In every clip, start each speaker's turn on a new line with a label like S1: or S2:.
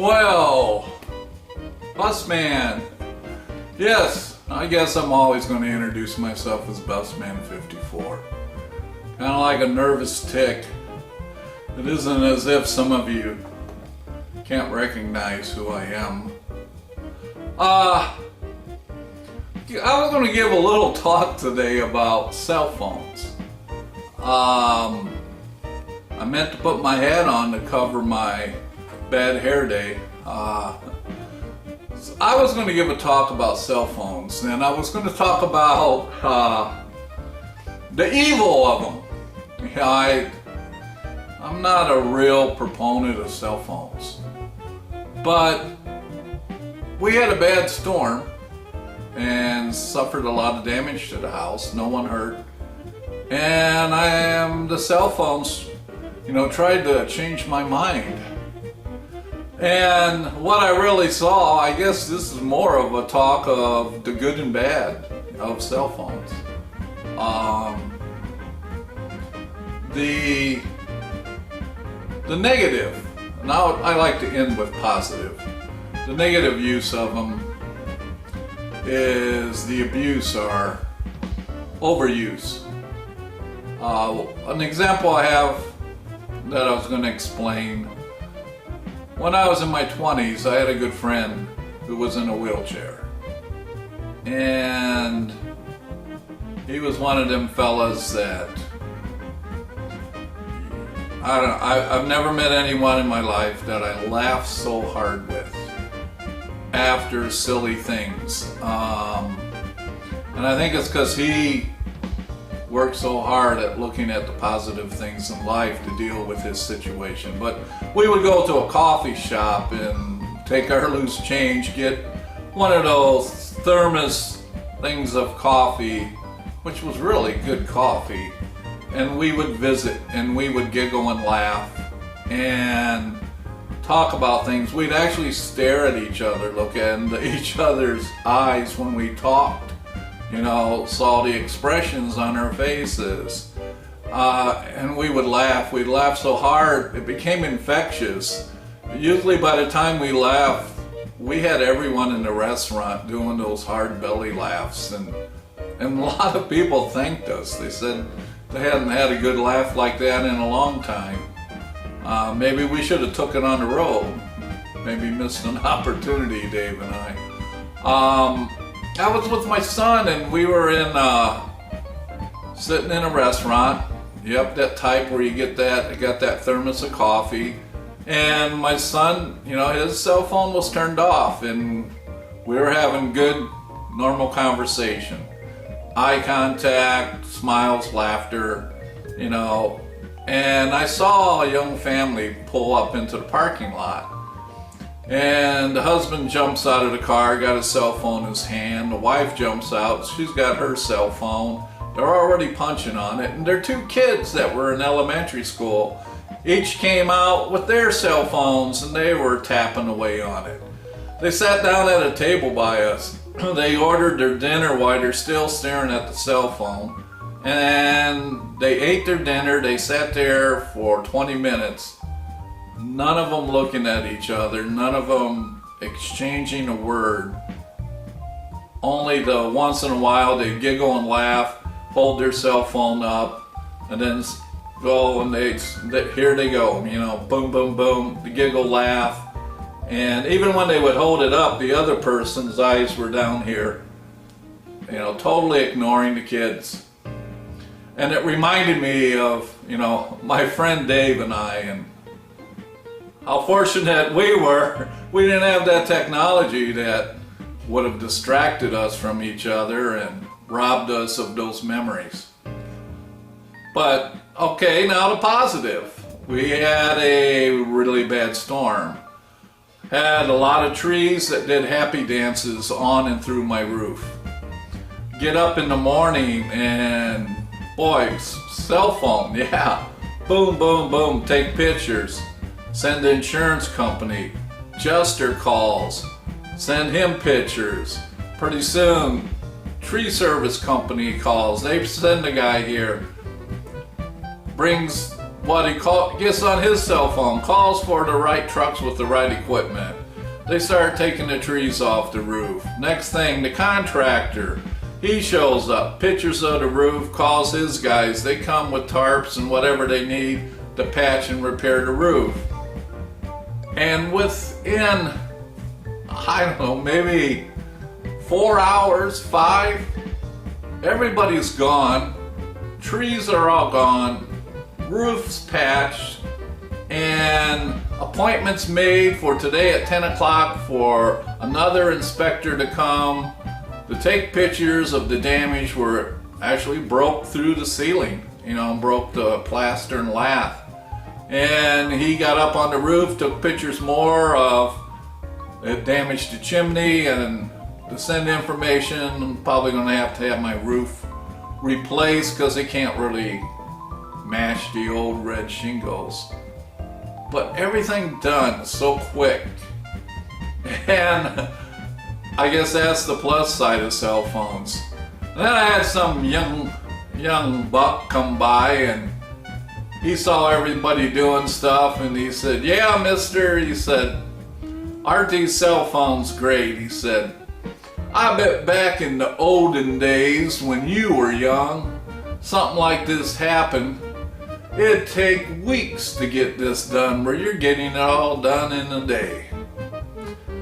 S1: Well, Busman. Yes, I guess I'm always going to introduce myself as Busman54. Kind of like a nervous tick. It isn't as if some of you can't recognize who I am. I was going to give a little talk today about cell phones. I meant to put my hat on to cover my bad hair day. I was going to give a talk about cell phones, and I was going to talk about the evil of them. I'm not a real proponent of cell phones, but we had a bad storm and suffered a lot of damage to the house. No one hurt, and the cell phones, tried to change my mind. And what I really saw, I guess this is more of a talk of the good and bad of cell phones. The negative, now I like to end with positive. The negative use of them is the abuse or overuse. An example I have that I was going to explain. When I was in my 20s, I had a good friend who was in a wheelchair. And he was one of them fellas that, I've never met anyone in my life that I laughed so hard with after silly things. And I think it's because he worked so hard at looking at the positive things in life to deal with his situation. But we would go to a coffee shop and take our loose change, get one of those thermos things of coffee, which was really good coffee, and we would visit and we would giggle and laugh and talk about things. We'd actually stare at each other, look into each other's eyes when we talked. Saw the expressions on our faces. And we would laugh. We'd laugh so hard, it became infectious. Usually by the time we laughed, we had everyone in the restaurant doing those hard belly laughs. And a lot of people thanked us. They said they hadn't had a good laugh like that in a long time. Maybe we should have took it on the road. Maybe missed an opportunity, Dave and I. I was with my son, and we were sitting in a restaurant. Yep, that type where you got that thermos of coffee. And my son, his cell phone was turned off, and we were having good, normal conversation. Eye contact, smiles, laughter, And I saw a young family pull up into the parking lot. And the husband jumps out of the car, got his cell phone in his hand. The wife jumps out, she's got her cell phone. They're already punching on it. And they're two kids that were in elementary school. Each came out with their cell phones and they were tapping away on it. They sat down at a table by us. They ordered their dinner while they're still staring at the cell phone. And they ate their dinner. They sat there for 20 minutes. None of them looking at each other, none of them exchanging a word. Only the once in a while they giggle and laugh, hold their cell phone up, and then go and here they go, boom, boom, boom, the giggle, laugh. And even when they would hold it up, the other person's eyes were down here, totally ignoring the kids. And it reminded me of, my friend Dave and I, and how fortunate we were. We didn't have that technology that would have distracted us from each other and robbed us of those memories. But, okay, now the positive. We had a really bad storm. Had a lot of trees that did happy dances on and through my roof. Get up in the morning and, boy, cell phone, yeah. Boom, boom, boom, take pictures. Send the insurance company, Juster calls, send him pictures. Pretty soon, tree service company calls, they send a guy here, brings gets on his cell phone, calls for the right trucks with the right equipment. They start taking the trees off the roof. Next thing, the contractor, he shows up, pictures of the roof, calls his guys. They come with tarps and whatever they need to patch and repair the roof. And within, I don't know, maybe 4 hours, 5, everybody's gone. Trees are all gone. Roof's patched. And appointments made for today at 10 o'clock for another inspector to come to take pictures of the damage where it actually broke through the ceiling, broke the plaster and lath. And he got up on the roof, took pictures more of it damaged the chimney, and to send information. I'm probably going to have my roof replaced because they can't really match the old red shingles. But everything done so quick. And I guess that's the plus side of cell phones. And then I had some young buck come by, and he saw everybody doing stuff, and he said, "Yeah, mister," he said, "aren't these cell phones great?" He said, "I bet back in the olden days when you were young, something like this happened. It'd take weeks to get this done, where you're getting it all done in a day."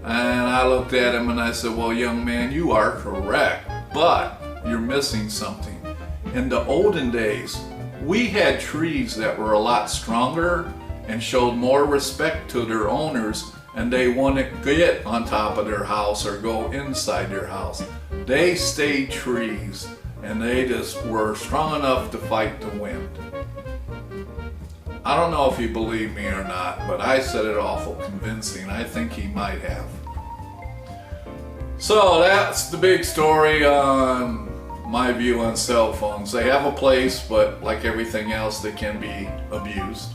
S1: And I looked at him and I said, "Well, young man, you are correct, but you're missing something. In the olden days, we had trees that were a lot stronger and showed more respect to their owners, and they wouldn't get on top of their house or go inside their house. They stayed trees, and they just were strong enough to fight the wind." I don't know if you believe me or not, but I said it awful convincing. I think he might have. So that's the big story on my view on cell phones. They have a place, but like everything else, they can be abused.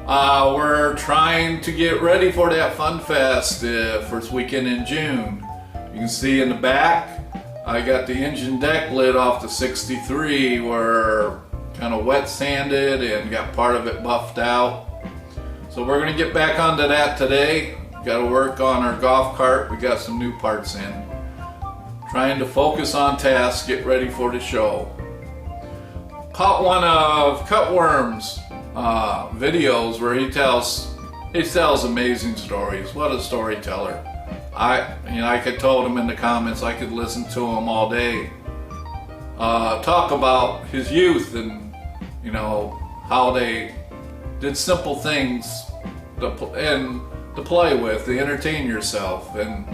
S1: We're trying to get ready for that Fun Fest first weekend in June. You can see in the back, I got the engine deck lid off the 63. We're kind of wet sanded and got part of it buffed out. So we're going to get back onto that today. Got to work on our golf cart. We got some new parts in. Trying to focus on tasks, get ready for the show. Caught one of Cutworm's videos where he tells amazing stories. What a storyteller. I could told him in the comments I could listen to him all day. Talk about his youth and how they did simple things to play with, to entertain yourself, and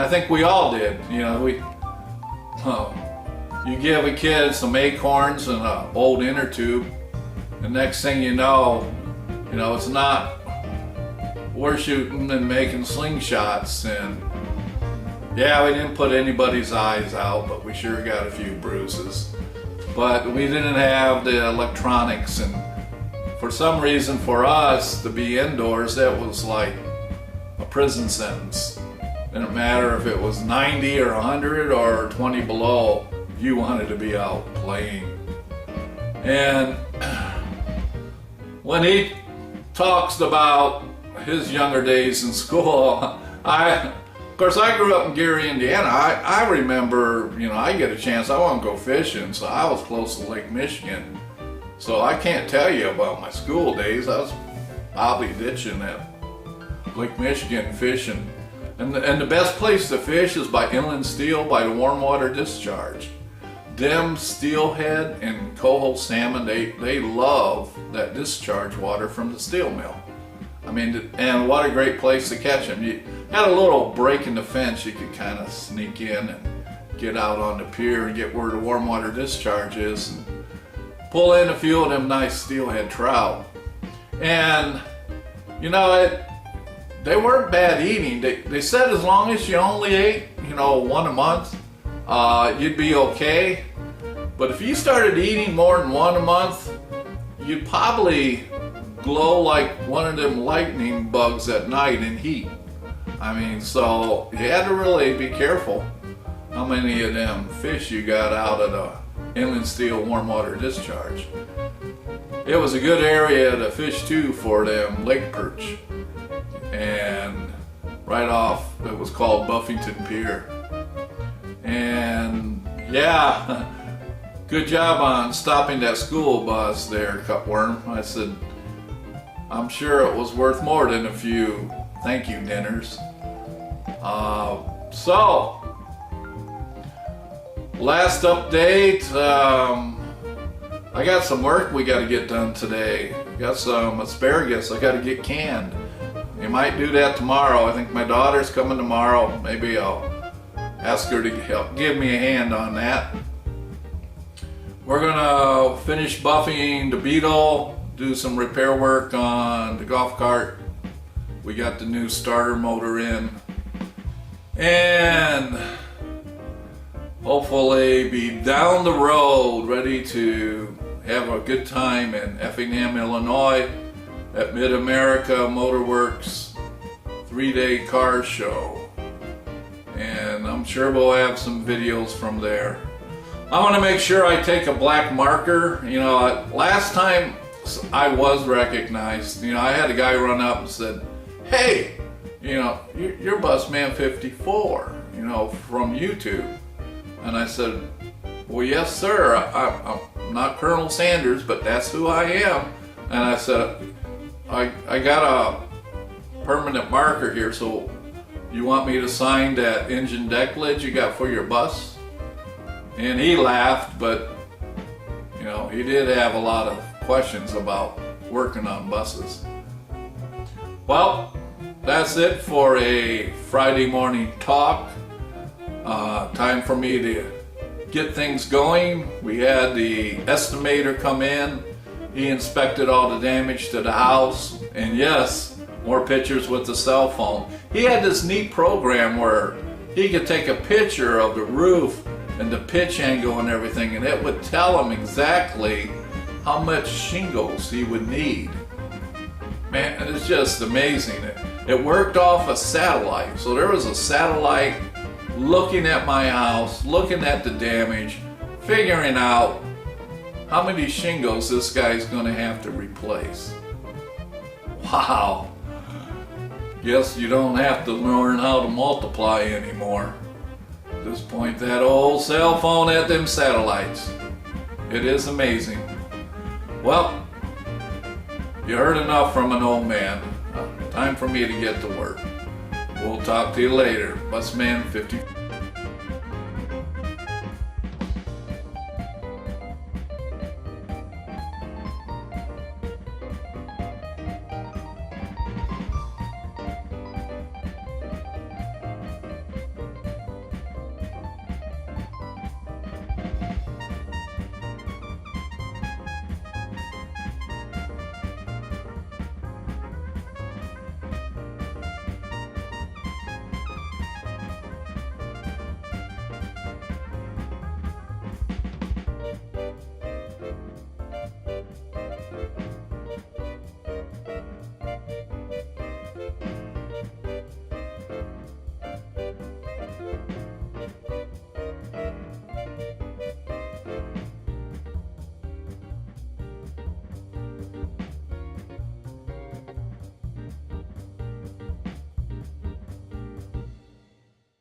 S1: I think we all did. You give a kid some acorns and an old inner tube, and next thing you know, it's not we're shooting and making slingshots, and yeah, we didn't put anybody's eyes out, but we sure got a few bruises. But we didn't have the electronics, and for some reason for us to be indoors, that was like a prison sentence. Didn't matter if it was 90 or 100 or 20 below, you wanted to be out playing. And when he talks about his younger days in school, of course, I grew up in Gary, Indiana. I remember, I get a chance, I want to go fishing, so I was close to Lake Michigan. So I can't tell you about my school days. I was probably ditching at Lake Michigan fishing. And the best place to fish is by inland steel, by the warm water discharge. Them steelhead and coho salmon, they love that discharge water from the steel mill. I mean, and what a great place to catch them. You had a little break in the fence, you could kind of sneak in and get out on the pier and get where the warm water discharge is and pull in a few of them nice steelhead trout. And they weren't bad eating. They said as long as you only ate one a month, you'd be okay. But if you started eating more than one a month, you'd probably glow like one of them lightning bugs at night in heat. I mean, so you had to really be careful how many of them fish you got out of the inland steel warm water discharge. it was a good area to fish too for them lake perch. And right off, it was called Buffington Pier. And yeah, good job on stopping that school bus there, Cutworm. I said, I'm sure it was worth more than a few thank you dinners. So, last update, I got some work we got to get done today. Got some asparagus I got to get canned. You might do that tomorrow. I think my daughter's coming tomorrow. Maybe I'll ask her to help give me a hand on that. We're gonna finish buffing the Beetle, do some repair work on the golf cart. We got the new starter motor in, and hopefully be down the road ready to have a good time in Effingham, Illinois at Mid-America Motorworks 3-day car show. And I'm sure we'll have some videos from there. I want to make sure I take a black marker. You know, last time I was recognized, you know, I had a guy run up and said, hey, you know, you're Busman54, you know, from YouTube. And I said, well, yes, sir. I'm not Colonel Sanders, but that's who I am. And I said, I got a permanent marker here, so you want me to sign that engine deck lid you got for your bus? And he laughed, but you know, he did have a lot of questions about working on buses. Well, that's it for a Friday morning talk. Time for me to get things going. We had the estimator come in. He inspected all the damage to the house, and yes, more pictures with the cell phone. He had this neat program where he could take a picture of the roof and the pitch angle and everything, and it would tell him exactly how much shingles he would need. Man, it's just amazing. It worked off a satellite, so there was a satellite looking at my house, looking at the damage, figuring out how many shingles this guy's gonna have to replace. Wow. Guess you don't have to learn how to multiply anymore. Just point that old cell phone at them satellites. It is amazing. Well, you heard enough from an old man. Time for me to get to work. We'll talk to you later. Busman54.